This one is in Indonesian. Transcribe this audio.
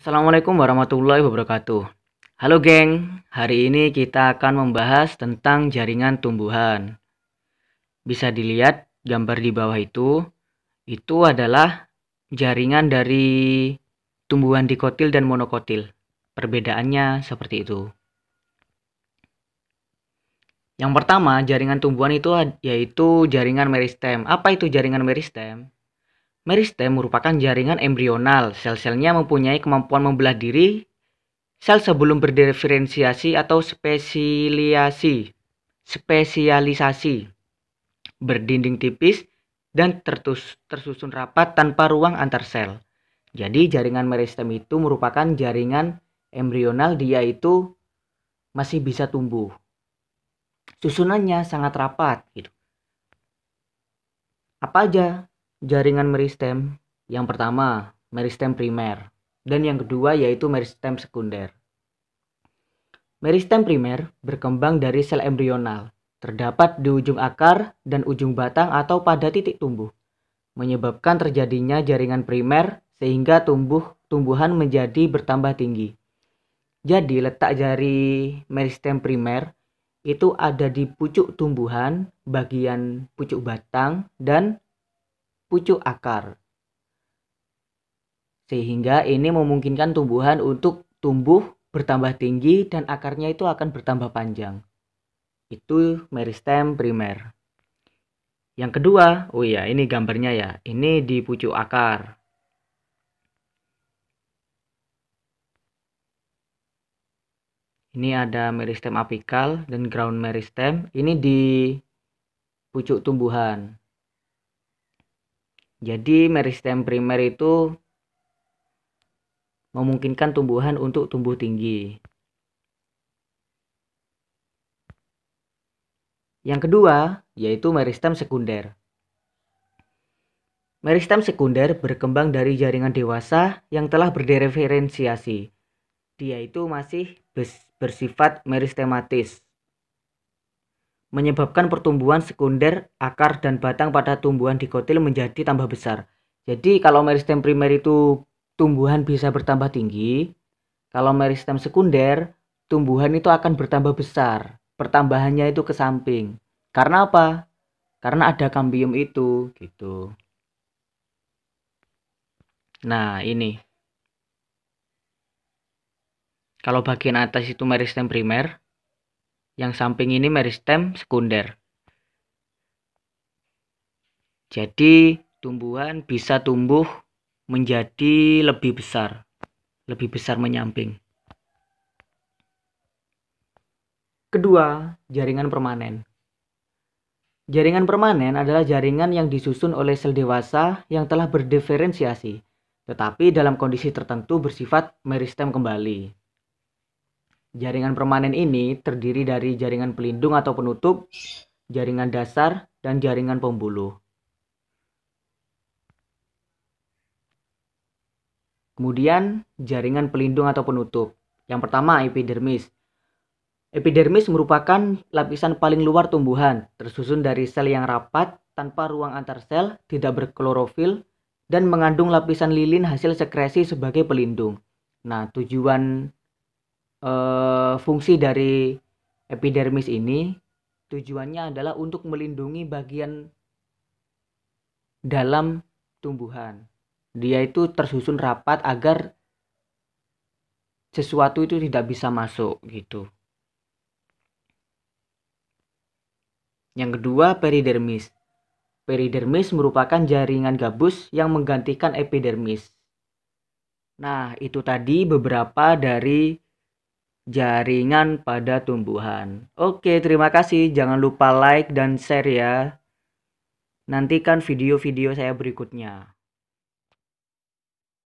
Assalamualaikum warahmatullahi wabarakatuh. Halo geng, hari ini kita akan membahas tentang jaringan tumbuhan. Bisa dilihat gambar di bawah itu adalah jaringan dari tumbuhan dikotil dan monokotil. Perbedaannya seperti itu. Yang pertama, jaringan tumbuhan itu yaitu jaringan meristem. Apa itu jaringan meristem? Meristem merupakan jaringan embryonal. Sel-selnya mempunyai kemampuan membelah diri sel sebelum berdiferensiasi atau spesialisasi, berdinding tipis dan tersusun rapat tanpa ruang antar sel. Jadi jaringan meristem itu merupakan jaringan embryonal, dia itu masih bisa tumbuh. Susunannya sangat rapat gitu. Apa aja jaringan meristem? Yang pertama, meristem primer. Dan yang kedua yaitu meristem sekunder. Meristem primer berkembang dari sel embryonal, terdapat di ujung akar dan ujung batang atau pada titik tumbuh, menyebabkan terjadinya jaringan primer sehingga tumbuhan menjadi bertambah tinggi. Jadi letak dari meristem primer itu ada di pucuk tumbuhan, bagian pucuk batang, dan pucuk akar. Sehingga ini memungkinkan tumbuhan untuk tumbuh bertambah tinggi dan akarnya itu akan bertambah panjang. Itu meristem primer. Yang kedua, ini gambarnya ya. Ini di pucuk akar. Ini ada meristem apikal dan ground meristem. Ini di pucuk tumbuhan. Jadi meristem primer itu memungkinkan tumbuhan untuk tumbuh tinggi. Yang kedua, yaitu meristem sekunder. Meristem sekunder berkembang dari jaringan dewasa yang telah berdiferensiasi. Dia itu masih bersifat meristematis, menyebabkan pertumbuhan sekunder akar dan batang pada tumbuhan dikotil menjadi tambah besar. Jadi kalau meristem primer itu tumbuhan bisa bertambah tinggi, kalau meristem sekunder tumbuhan itu akan bertambah besar. Pertambahannya itu ke samping. Karena apa? Karena ada kambium itu gitu. Nah, ini. Kalau bagian atas itu meristem primer, yang samping ini meristem sekunder. Jadi tumbuhan bisa tumbuh menjadi lebih besar menyamping. Kedua, jaringan permanen. Jaringan permanen adalah jaringan yang disusun oleh sel dewasa yang telah berdiferensiasi, tetapi dalam kondisi tertentu bersifat meristem kembali. Jaringan permanen ini terdiri dari jaringan pelindung atau penutup, jaringan dasar, dan jaringan pembuluh. Kemudian jaringan pelindung atau penutup. Yang pertama, epidermis. Epidermis merupakan lapisan paling luar tumbuhan, tersusun dari sel yang rapat, tanpa ruang antar sel, tidak berklorofil, dan mengandung lapisan lilin hasil sekresi sebagai pelindung. Nah, tujuan fungsi dari epidermis ini, tujuannya adalah untuk melindungi bagian dalam tumbuhan. Dia itu tersusun rapat agar sesuatu itu tidak bisa masuk gitu. Yang kedua, peridermis. Peridermis merupakan jaringan gabus yang menggantikan epidermis. Nah, itu tadi beberapa dari jaringan pada tumbuhan. Oke, terima kasih. Jangan lupa like dan share ya. Nantikan video-video saya berikutnya.